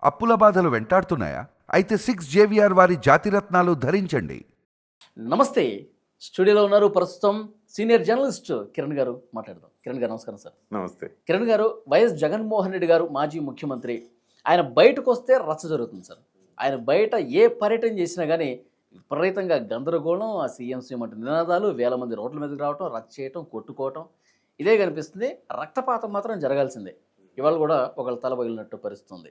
అప్పుల బాధలు వెంటాడుతున్నాయా? అయితే 6 JVR వారి జాతిరత్నాలు ధరించండి. నమస్తే. స్టూడియోలో ఉన్నారు ప్రస్తుతం సీనియర్ జర్నలిస్ట్ కిరణ్ గారు. మాట్లాడదాం. కిరణ్ గారు నమస్కారం సార్. నమస్తే. కిరణ్ గారు, వైఎస్ జగన్మోహన్ రెడ్డి గారు మాజీ ముఖ్యమంత్రి, ఆయన బయటకు వస్తే రచ్చ జరుగుతుంది సార్. ఆయన బయట ఏ పర్యటన చేసినా కానీ విపరీతంగా గందరగోళం, ఆ సీఎం అంటూ నినాదాలు, వేల మంది రోడ్ల మీదకి రావటం, రచ్చ చేయటం, కొట్టుకోవటం, ఇదే కనిపిస్తుంది. రక్తపాతం మాత్రం జరగాల్సిందే. ఇవాళ కూడా ఒకళ్ళ తల పగిలినట్టు పరిస్థితుంది.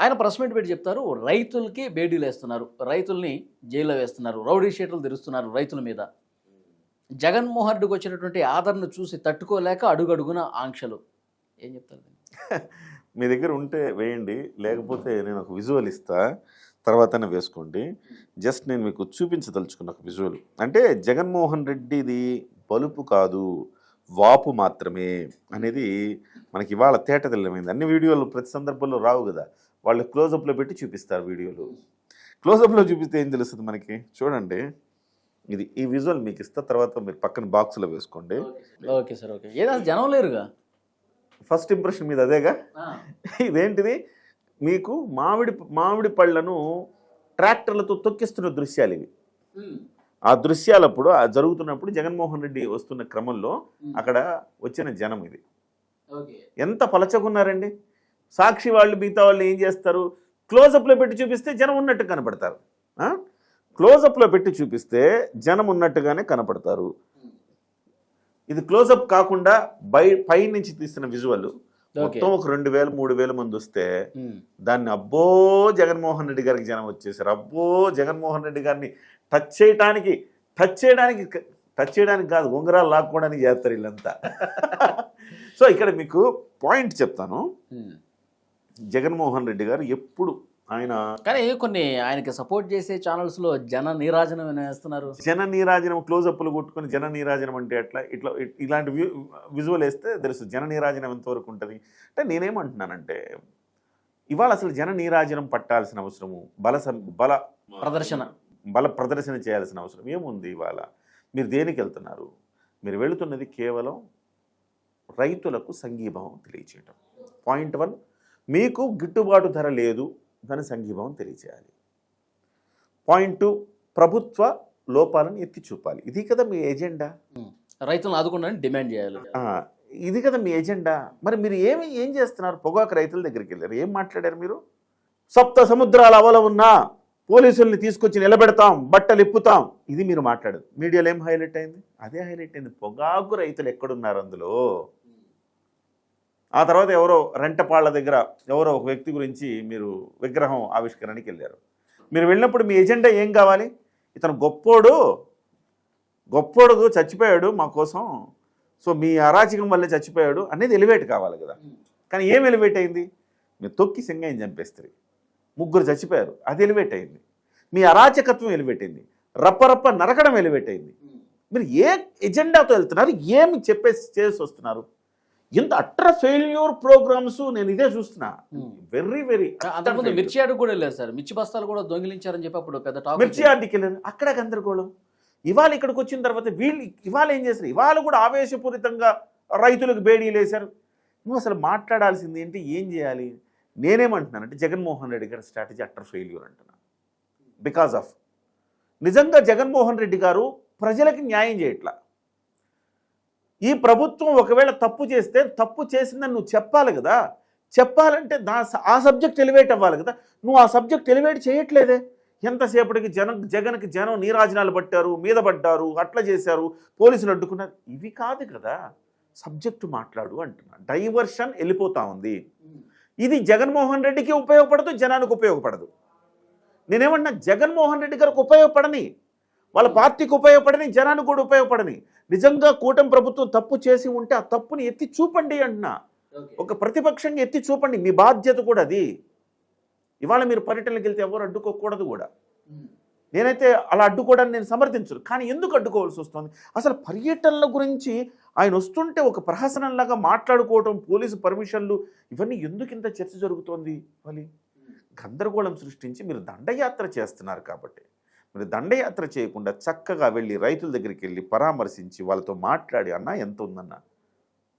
ఆయన ప్రెస్ మీట్ పెట్టి చెప్తారు, రైతులకి బేడీలు వేస్తున్నారు, రైతుల్ని జైల్లో వేస్తున్నారు, రౌడీ షీట్లు తెరుస్తున్నారు రైతుల మీద. జగన్మోహన్ రెడ్డికి వచ్చినటువంటి ఆదరణ చూసి తట్టుకోలేక అడుగడుగున ఆంక్షలు. ఏం చెప్తారు? మీ దగ్గర ఉంటే వేయండి, లేకపోతే నేను ఒక విజువల్ ఇస్తా, తర్వాతనే వేసుకోండి. జస్ట్ నేను మీకు చూపించదలుచుకున్న ఒక విజువల్. అంటే జగన్మోహన్ రెడ్డిది బలుపు కాదు, వాపు మాత్రమే అనేది మనకి ఇవాళ తేటతెల్లమైంది. అన్ని వీడియోలు ప్రతి సందర్భంలో రావు కదా, వాళ్ళు క్లోజప్లో పెట్టి చూపిస్తారు వీడియోలు. క్లోజప్లో చూపిస్తే ఏం తెలుస్తుంది మనకి? చూడండి, ఇది ఈ విజువల్ మీకు ఇస్తా, తర్వాత మీరు పక్కన బాక్స్లో వేసుకోండి. Okay sir, okay. ఏదో జనం లేరుగా, ఫస్ట్ ఇంప్రెషన్ మీద అదేగా. ఇదేంటిది? మీకు మామిడి పళ్ళను ట్రాక్టర్లతో తొక్కిస్తున్న దృశ్యాలు ఇవి. ఆ దృశ్యాలప్పుడు జరుగుతున్నప్పుడు జగన్మోహన్ రెడ్డి వస్తున్న క్రమంలో అక్కడ వచ్చిన జనం ఇది. ఎంత పలచగున్నారండి. సాక్షి వాళ్ళు, మిగతా వాళ్ళు ఏం చేస్తారు? క్లోజప్లో పెట్టి చూపిస్తే జనం ఉన్నట్టు కనపడతారు. క్లోజప్లో పెట్టి చూపిస్తే జనం ఉన్నట్టుగానే కనపడతారు. ఇది క్లోజప్ కాకుండా పై నుంచి తీసిన విజువల్. మొత్తం ఒక 2000-3000 మంది వస్తే దాన్ని అబ్బో జగన్మోహన్ రెడ్డి గారికి జనం వచ్చేసారు, అబ్బో జగన్మోహన్ రెడ్డి గారిని టచ్ చేయడానికి కాదు, ఉంగరాలు లాక్కోవడానికి చేస్తారు వీళ్ళంతా. సో ఇక్కడ మీకు పాయింట్ చెప్తాను. జగన్మోహన్ రెడ్డి గారు ఎప్పుడు కానీ కొన్ని ఆయనకి సపోర్ట్ చేసే ఛానల్స్లో జన నీరాజనం వేస్తున్నారు. జన నీరాజనం క్లోజప్లు కొట్టుకొని జన నీరాజనం అంటే ఇట్లా ఇలాంటి విజువల్ వేస్తే తెలుసు జన నీరాజనం ఎంతవరకు ఉంటుంది. అంటే నేనేమంటున్నానంటే, ఇవాళ అసలు జన నీరాజనం పట్టాల్సిన అవసరము, బల ప్రదర్శన చేయాల్సిన అవసరం ఏముంది? ఇవాళ మీరు దేనికి వెళ్తున్నారు? మీరు వెళుతున్నది కేవలం రైతులకు సంఘీభావం తెలియచేయటం. పాయింట్ 1, మీకు గిట్టుబాటు ధర లేదు, దాని సంఘీభావం తెలియచేయాలి. పాయింట్ 2, ప్రభుత్వ లోపాలను ఎత్తి చూపాలి. ఇది కదా మీ ఎజెండా. రైతులను ఆదుకోవాలని డిమాండ్ చేయాలి. ఇది కదా మీ ఎజెండా. మరి మీరు ఏం చేస్తున్నారు? పొగాకు రైతుల దగ్గరికి వెళ్ళారు, ఏం మాట్లాడారు మీరు? సప్త సముద్రాల అవల ఉన్నా పోలీసుల్ని తీసుకొచ్చి నిలబెడతాం, బట్టలు ఇప్పుతాం, ఇది మీరు మాట్లాడదు. మీడియాలో ఏం హైలైట్ అయింది? అదే హైలైట్ అయింది. పొగాకు రైతులు ఎక్కడున్నారు అందులో? ఆ తర్వాత ఎవరో రెంటపాళ్ల దగ్గర ఎవరో ఒక వ్యక్తి గురించి మీరు విగ్రహం ఆవిష్కరణకి వెళ్ళారు. మీరు వెళ్ళినప్పుడు మీ ఎజెండా ఏం కావాలి? ఇతను గొప్పోడు చచ్చిపోయాడు మా కోసం, సో మీ అరాచకం వల్లే చచ్చిపోయాడు అనేది ఎలివేట్ కావాలి కదా. కానీ ఏం ఎలివేట్ అయింది? మీరు తొక్కి సింగయ్యని చంపేస్తారు, 3 చచ్చిపోయారు, అది ఎలివేట్ అయింది. మీ అరాచకత్వం ఎలివేట్ అయింది, రప్ప నరకడం ఎలివేట్ అయింది. మీరు ఏ ఎజెండాతో వెళ్తున్నారు? ఏమి చేసి వస్తున్నారు? ఇంత అట్ర ఫెయిల్యూర్ ప్రోగ్రామ్స్ నేను ఇదే చూస్తున్నా. వెరీ అంతకుముందు మిర్చి ఆడికి కూడా వెళ్ళారు సార్, మిర్చి బస్తాలు కూడా దొంగిలించారని చెప్పి అప్పుడు పెద్ద టాక్. మిర్చి ఆడికి వెళ్ళారు, అక్కడ గందరగోళం. ఇవాళ ఇక్కడికి వచ్చిన తర్వాత వీళ్ళు ఇవాళ ఏం చేస్తారు? ఇవాళ కూడా ఆవేశపూరితంగా రైతులకు బేడీలు వేశారు. నువ్వు అసలు మాట్లాడాల్సింది ఏంటి? ఏం చేయాలి? నేనేమంటున్నానంటే జగన్మోహన్ రెడ్డి గారి స్ట్రాటజీ అట్టర్ ఫెయిల్యూర్ అంటున్నా. బికాజ్ ఆఫ్ నిజంగా జగన్మోహన్ రెడ్డి గారు ప్రజలకి న్యాయం చేయట్లా. ఈ ప్రభుత్వం ఒకవేళ తప్పు చేస్తే తప్పు చేసిందని నువ్వు చెప్పాలి కదా. చెప్పాలంటే ఆ సబ్జెక్ట్ ఎలివేట్ అవ్వాలి కదా. నువ్వు ఆ సబ్జెక్ట్ ఎలివేట్ చేయట్లేదే. ఎంతసేపటికి జగన్కి జనం నీరాజనాలు పట్టారు, మీద పడ్డారు, అట్లా చేశారు, పోలీసులు అడ్డుకున్నారు, ఇవి కాదు కదా. సబ్జెక్టు మాట్లాడు అంటున్నా. డైవర్షన్ వెళ్ళిపోతా ఉంది. ఇది జగన్మోహన్ రెడ్డికి ఉపయోగపడదు, జనానికి ఉపయోగపడదు. నేనేమన్నా జగన్మోహన్ రెడ్డి గారికి ఉపయోగపడని, వాళ్ళ పార్టీకి ఉపయోగపడని, జనానికి కూడా ఉపయోగపడని. నిజంగా కూటమి ప్రభుత్వం తప్పు చేసి ఉంటే ఆ తప్పుని ఎత్తి చూపండి అంటున్నా. ఒక ప్రతిపక్షంగా ఎత్తి చూపండి, మీ బాధ్యత కూడా అది. ఇవాళ మీరు పర్యటనలకు వెళ్తే ఎవరు అడ్డుకోకూడదు కూడా. నేనైతే అలా అడ్డుకోవడానికి నేను సమర్థించను. కానీ ఎందుకు అడ్డుకోవాల్సి వస్తుంది? అసలు పర్యటనల గురించి ఆయన వస్తుంటే ఒక ప్రహసనంలాగా మాట్లాడుకోవటం, పోలీసు పర్మిషన్లు, ఇవన్నీ ఎందుకు ఇంత చర్చ జరుగుతోంది? మళ్ళీ గందరగోళం సృష్టించి మీరు దండయాత్ర చేస్తున్నారు కాబట్టి. మీరు దండయాత్ర చేయకుండా చక్కగా వెళ్ళి రైతుల దగ్గరికి వెళ్ళి పరామర్శించి వాళ్ళతో మాట్లాడి, అన్న ఎంత ఉందన్న,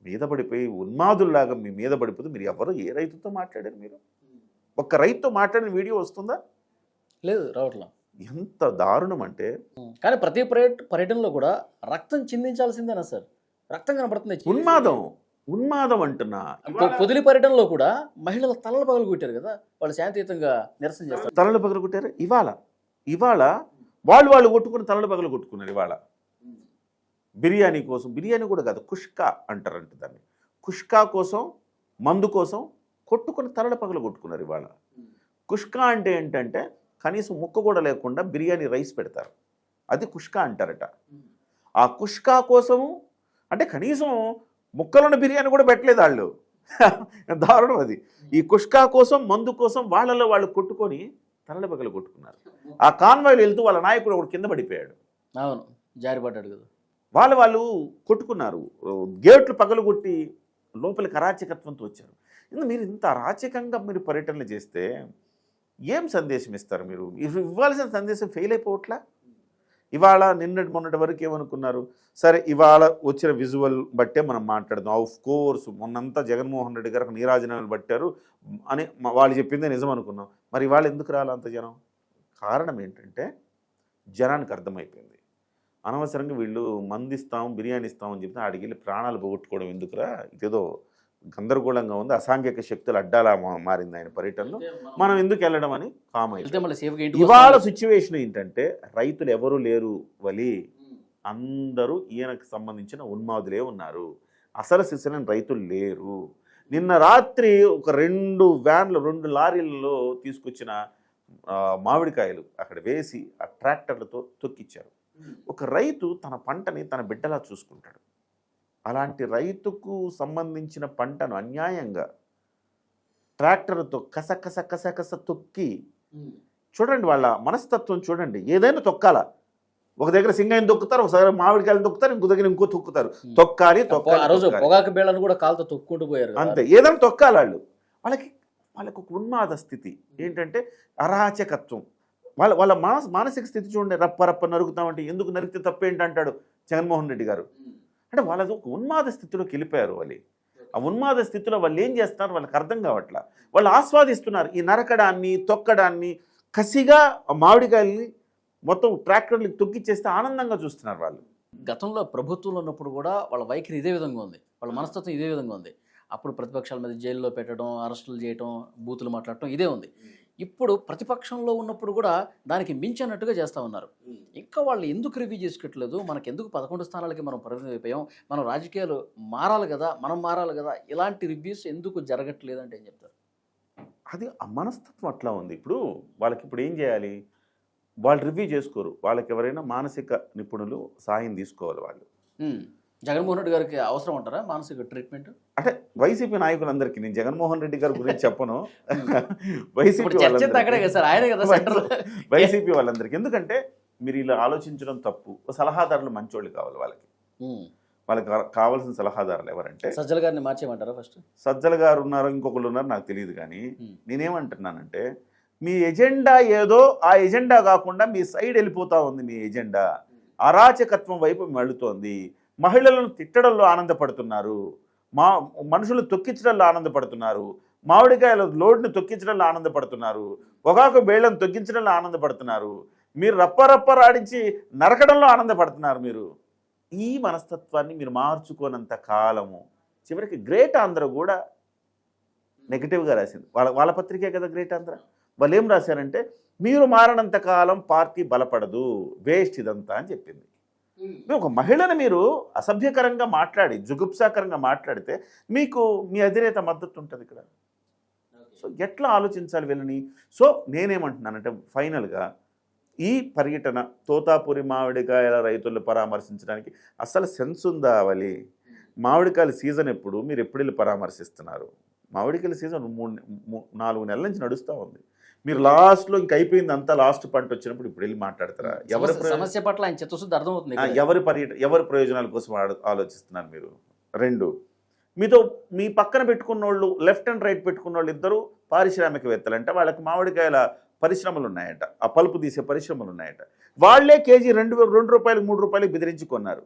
మీద పడిపోయి ఉన్మాదుల్లాగా మీ మీద పడిపోతే మీరు ఎవరు ఏ రైతుతో మాట్లాడారు? మీరు ఒక్క రైతుతో మాట్లాడిన వీడియో వస్తుందా? లేదు, రావట్లా. ఎంత దారుణం అంటే కానీ ప్రతి పర్యటనలో కూడా రక్తం చిందించాల్సిందేనా సార్? రక్తం కనపడుతుంది. ఉన్మాదం అంటున్నా. పొదిలి పర్యటనలో కూడా మహిళల తలలు పగలు కొట్టారు కదా, వాళ్ళు శాంతియుతంగా నిరసన చేస్తారు. తలలు పగలు కొట్టారు. ఇవాళ వాళ్ళు కొట్టుకుని తలలు పగలు కొట్టుకున్నారు. ఇవాళ బిర్యానీ కోసం, బిర్యానీ కూడా కాదు, కుష్కా అంటారంట దాన్ని, కుష్కా కోసం, మందు కోసం కొట్టుకుని తలల పగలు కొట్టుకున్నారు. ఇవాళ కుష్కా అంటే ఏంటంటే కనీసం ముక్క కూడా లేకుండా బిర్యానీ రైస్ పెడతారు, అది కుష్కా అంటారట. ఆ కుష్కా కోసము అంటే కనీసం ముక్కలున్న బిర్యానీ కూడా పెట్టలేదు వాళ్ళు. దారుణం అది. ఈ కుష్కా కోసం, మందు కోసం వాళ్ళలో వాళ్ళు కొట్టుకొని తలల పగలు కొట్టుకున్నారు. ఆ కాన్వాయ్లో వెళ్తూ వాళ్ళ నాయకుడు ఒకడు కింద పడిపోయాడు. అవును, జారిపడ్డాడు కదా. వాళ్ళు కొట్టుకున్నారు, గేట్లు పగలగొట్టి లోపలికి అరాచకత్వంతో వచ్చారు. మీరు ఇంత అరాచకంగా మీరు పర్యటనలు చేస్తే ఏం సందేశం ఇస్తారు? మీరు ఇవ్వాల్సిన సందేశం ఫెయిల్ అయిపోవట్లా? ఇవాళ నిన్నటి మొన్నటి వరకు ఏమనుకున్నారు? సరే, ఇవాళ వచ్చిన విజువల్ బట్టే మనం మాట్లాడదాం. ఆఫ్ కోర్స్ మొన్నంతా జగన్మోహన్ రెడ్డి గారు నీరాజనాలు పట్టారు అని వాళ్ళు చెప్పిందే నిజం అనుకున్నాం. మరి ఇవాళ ఎందుకు రాలి అంత జనం? కారణం ఏంటంటే జనానికి అర్థమైపోయింది, అనవసరంగా వీళ్ళు మందిస్తాం, బిర్యానీ ఇస్తామని చెప్తే ఆడికి వెళ్ళి ప్రాణాలు పోగొట్టుకోవడం ఎందుకురా, ఇదేదో గందరగోళంగా ఉంది, అసాంఘిక శక్తులు అడ్డాలా మారింది ఆయన పర్యటనలో, మనం ఎందుకు వెళ్ళడం అని కామెంట్. ఇవాళ సిచ్యువేషన్ ఏంటంటే రైతులు ఎవరు లేరు వలి, అందరూ ఈయనకు సంబంధించిన ఉన్మాదులే ఉన్నారు, అసలు సిసలైన రైతులు లేరు. నిన్న రాత్రి ఒక 2 లారీలలో తీసుకొచ్చిన మామిడికాయలు అక్కడ వేసి ఆ ట్రాక్టర్లతో తొక్కిచ్చారు. ఒక రైతు తన పంటని తన బిడ్డలా చూసుకుంటాడు, అలాంటి రైతుకు సంబంధించిన పంటను అన్యాయంగా ట్రాక్టర్తో కస తొక్కి చూడండి, వాళ్ళ మనస్తత్వం చూడండి. ఏదైనా తొక్కాల, ఒక దగ్గర సింగాయిని తొక్కుతారు, ఒకసారి మామిడికాయలు తొక్కుతారు, ఇంకో దగ్గర ఇంకో తొక్కుతారు, తొక్కాలి. పొగాకు బేళ్ళను కూడా కాలుతో తొక్కుంటూ పోయారు అంతే, ఏదైనా తొక్కాలి. వాళ్ళకి ఒక ఉన్మాద స్థితి ఏంటంటే అరాచకత్వం. వాళ్ళ మానసిక స్థితి చూడండి. రప్ప నరుకుతామంటే ఎందుకు నరికితే తప్పేంటంటాడు జగన్మోహన్ రెడ్డి గారు. అంటే వాళ్ళది ఒక ఉన్మాద స్థితిలోకి వెళ్ళిపోయారు. వాళ్ళు ఆ ఉన్మాద స్థితిలో వాళ్ళు ఏం చేస్తున్నారు వాళ్ళకి అర్థం కావట్లా. వాళ్ళు ఆస్వాదిస్తున్నారు ఈ నరకడాన్ని, తొక్కడాన్ని. కసిగా మామిడికాయల్ని మొత్తం ట్రాక్టర్లకు తొక్కిచ్చేస్తే ఆనందంగా చూస్తున్నారు వాళ్ళు. గతంలో ప్రభుత్వంలో ఉన్నప్పుడు కూడా వాళ్ళ వైఖరి ఇదే విధంగా ఉంది, వాళ్ళ మనస్తత్వం ఇదే విధంగా ఉంది. అప్పుడు ప్రతిపక్షాల మీద జైల్లో పెట్టడం, అరెస్టులు చేయడం, బూతులు మాట్లాడటం ఇదే ఉంది. ఇప్పుడు ప్రతిపక్షంలో ఉన్నప్పుడు కూడా దానికి మించినట్టుగా చేస్తూ ఉన్నారు. ఇంకా వాళ్ళు ఎందుకు రివ్యూ చేసుకోవట్లేదు? మనకు ఎందుకు 11 స్థానాలకి మనం పరిమితం అయిపోయాం, మనం రాజకీయాలు మారాలి కదా, మనం మారాలి కదా, ఇలాంటి రివ్యూస్ ఎందుకు జరగట్లేదు అంటే ఏం చెప్తారు? అది ఆ మనస్తత్వం అట్లా ఉంది. ఇప్పుడు ఏం చేయాలి? వాళ్ళు రివ్యూ చేసుకోరు, వాళ్ళకి ఎవరైనా మానసిక నిపుణులు సాయం తీసుకోవాలి. వాళ్ళు జగన్మోహన్ రెడ్డి గారికి అవసరం అంటారా మానసిక ట్రీట్మెంట్? అంటే వైసీపీ నాయకులందరికీ, నేను జగన్మోహన్ రెడ్డి గారి గురించి చెప్పను, వైసీపీ వాళ్ళందరికీ. ఎందుకంటే మీరు ఇలా ఆలోచించడం తప్పు. సలహాదారులు మంచోళ్ళు కావాలి వాళ్ళకి కావాల్సిన సలహాదారులు ఎవరంటే సజ్జల గారిని మార్చేయమంటారా? ఫస్ట్ సజ్జల గారు ఉన్నారు, ఇంకొకళ్ళు ఉన్నారు, నాకు తెలియదు. కానీ నేనేమంటున్నానంటే మీ ఎజెండా ఏదో ఆ ఎజెండా కాకుండా మీ సైడ్ వెళ్ళిపోతా ఉంది. మీ ఎజెండా అరాచకత్వం వైపు మళ్ళుతోంది. మహిళలను తిట్టడంలో ఆనందపడుతున్నారు, మనుషులు తొక్కించడంలో ఆనందపడుతున్నారు, మామిడికాయల లోడ్ని తొక్కించడంలో ఆనందపడుతున్నారు, పొగాకు బేళ్లను తొక్కించడంలో ఆనందపడుతున్నారు, మీరు రప్పరాడించి నరకడంలో ఆనందపడుతున్నారు. మీరు ఈ మనస్తత్వాన్ని మీరు మార్చుకోనంత కాలము చివరికి గ్రేట్ ఆంధ్ర కూడా నెగిటివ్గా రాసింది. వాళ్ళ పత్రికే కదా గ్రేట్ ఆంధ్ర. వాళ్ళు ఏం రాశారంటే మీరు మారనంత కాలం పార్టీ బలపడదు, వేస్ట్ ఇదంతా అని చెప్పింది. ఒక మహిళను మీరు అసభ్యకరంగా మాట్లాడి, జుగుప్సాకరంగా మాట్లాడితే మీకు మీ అధినేత మద్దతు ఉంటుంది ఇక్కడ. సో ఎట్లా ఆలోచించాలి వీళ్ళని? సో నేనేమంటున్నానంటే ఫైనల్గా ఈ పర్యటన తోతాపురి మామిడికాయల రైతులను పరామర్శించడానికి అసలు సెన్స్ ఉందా? అవలి మామిడికాయల సీజన్ ఎప్పుడు, మీరు ఎప్పుడు వెళ్ళి పరామర్శిస్తున్నారు? మామిడికాయల సీజన్ 4 నెలల నుంచి నడుస్తూ ఉంది. మీరు లాస్ట్లో ఇంక అయిపోయింది అంతా, లాస్ట్ పంట వచ్చినప్పుడు ఇప్పుడు వెళ్ళి మాట్లాడతారా? సమస్య పట్ల ఆయన చిత్తశుద్ధి అర్థమవుతుంది. ఎవరి ప్రయోజనాల కోసం ఆలోచిస్తున్నారు మీరు? 2, మీతో మీ పక్కన పెట్టుకున్న వాళ్ళు, లెఫ్ట్ అండ్ రైట్ పెట్టుకున్న వాళ్ళు ఇద్దరు పారిశ్రామికవేత్తలు అంటే వాళ్ళకి మామిడికాయల పరిశ్రమలు ఉన్నాయట, ఆ పలుపు తీసే పరిశ్రమలు ఉన్నాయట. వాళ్లే కేజీ 2 రూపాయలు 3 రూపాయలు బెదిరించి కొన్నారు.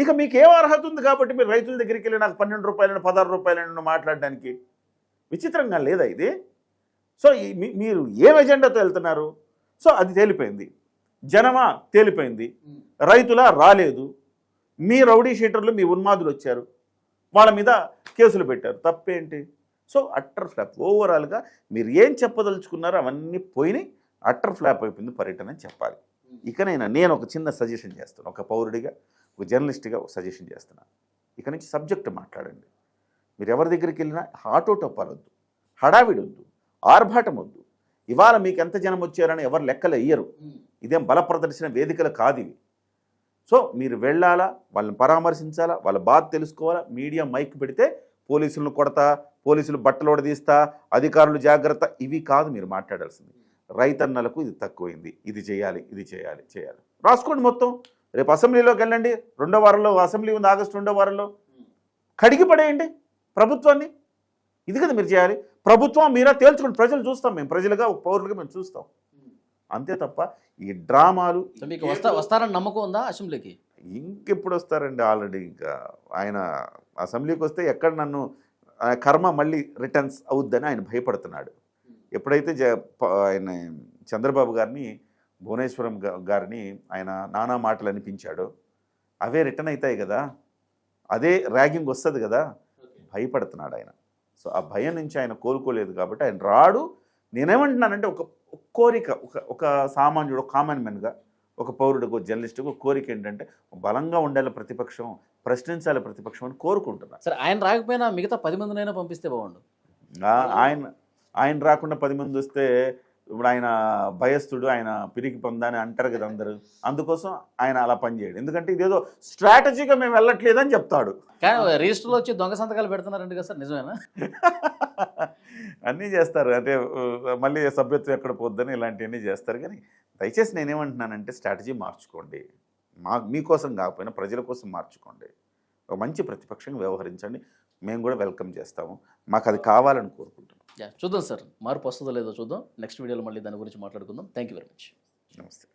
ఇక మీకు ఏం అర్హత ఉంది కాబట్టి మీరు రైతుల దగ్గరికి వెళ్ళి నాకు 12 రూపాయలను 16 రూపాయలను మాట్లాడడానికి? విచిత్రంగా లేదా ఇది? సో మీరు ఏం ఎజెండాతో వెళ్తున్నారు? సో అది తేలిపోయింది. జనమా తేలిపోయింది. రైతులా రాలేదు. మీ రౌడీ షీటర్లు, మీ ఉన్మాదులు వచ్చారు, వాళ్ళ మీద కేసులు పెట్టారు. తప్పేంటి? So utter flop. ఓవరాల్గా మీరు ఏం చెప్పదలుచుకున్నారో అవన్నీ పోయినాయి. అట్టర్ ఫ్లాప్ అయిపోయింది పర్యటన అని చెప్పాలి. ఇకనైనా నేను ఒక చిన్న సజెషన్ చేస్తాను, ఒక పౌరుడిగా, ఒక జర్నలిస్ట్గా ఒక సజెషన్ చేస్తున్నాను. ఇక నుంచి సబ్జెక్ట్ మాట్లాడండి. మీరు ఎవరి దగ్గరికి వెళ్ళినా ఆటో టప్పాలొద్దు, హడావిడి వద్దు, ఆర్భాటం వద్దు. ఇవాళ మీకు ఎంత జనం వచ్చారని ఎవరు లెక్కలు వేయరు. ఇదేం బల ప్రదర్శన వేదికలు కాదు ఇవి. సో మీరు వెళ్ళాలా, వాళ్ళని పరామర్శించాలా, వాళ్ళ బాధ తెలుసుకోవాలా. మీడియా మైక్ పెడితే పోలీసులను కొడతా, పోలీసులు బట్టలోడ తీస్తా, అధికారులు జాగ్రత్త, ఇవి కాదు మీరు మాట్లాడాల్సింది. రైతన్నలకు ఇది తక్కువైంది, ఇది చేయాలి, ఇది చేయాలి, చేయాలి. రాసుకోండి మొత్తం. రేపు అసెంబ్లీలోకి వెళ్ళండి. 2వ వారంలో అసెంబ్లీ ఉంది, ఆగస్టు 2వ వారంలో. కడిగి పడేయండి ప్రభుత్వాన్ని. ఇది కదా మీరు చేయాలి. ప్రభుత్వం మీరా తేల్చుకోండి. ప్రజలు చూస్తాం, మేము ప్రజలుగా, పౌరులుగా మేము చూస్తాం. అంతే తప్ప ఈ డ్రామాలు. మీకు వస్తారని నమ్మకం ఉందా అసెంబ్లీకి? ఇంకెప్పుడు వస్తారండి? ఆల్రెడీ ఇంకా ఆయన అసెంబ్లీకి వస్తే ఎక్కడ నన్ను కర్మ మళ్ళీ రిటర్న్స్ అవుద్దని ఆయన భయపడుతున్నాడు. ఎప్పుడైతే ఆయన చంద్రబాబు గారిని, భువనేశ్వరం గారిని ఆయన నానా మాటలు అనిపించాడో అవే రిటర్న్ అవుతాయి కదా, అదే ర్యాగింగ్ వస్తుంది కదా, భయపడుతున్నాడు ఆయన. సో ఆ భయం నుంచి ఆయన కోలుకోలేదు కాబట్టి ఆయన రాడు. నేనేమంటున్నానంటే ఒక కోరిక, ఒక సామాన్యుడు, ఒక కామన్ మ్యాన్గా, ఒక పౌరుడికి, ఒక జర్నలిస్టుకు ఒక కోరిక ఏంటంటే బలంగా ఉండాలి ప్రతిపక్షం, ప్రశ్నించాలి ప్రతిపక్షం అని కోరుకుంటున్నాను. సరే, ఆయన రాకపోయినా మిగతా 10 మందినైనా పంపిస్తే బాగుండు. ఆయన రాకుండా 10 మంది వస్తే ఇప్పుడు ఆయన భయస్థుడు, ఆయన పిరికి పొందని అంటారు కదా అందరూ. అందుకోసం ఆయన అలా పనిచేయడు. ఎందుకంటే ఇదేదో స్ట్రాటజీగా మేము వెళ్ళట్లేదని చెప్తాడు. కానీ రిజిస్టర్లో వచ్చి దొంగ సంతకాలు పెడుతున్నారండి కదా సార్, నిజమేనా? అన్నీ చేస్తారు. అంటే మళ్ళీ సభ్యత్వం ఎక్కడ పోద్దని ఇలాంటివన్నీ చేస్తారు. కానీ దయచేసి నేనేమంటున్నానంటే స్ట్రాటజీ మార్చుకోండి. మీకోసం కాకపోయినా ప్రజల కోసం మార్చుకోండి. ఒక మంచి ప్రతిపక్షంగా వ్యవహరించండి. మేము కూడా వెల్కమ్ చేస్తాము. మాకు అది కావాలని కోరుకుంటున్నాం. చూద్దాం సార్, మార్పు వస్తుందో లేదో చూద్దాం. నెక్స్ట్ వీడియోలో మళ్ళీ దాని గురించి మాట్లాడుకుందాం. Thank you very much. నమస్తే.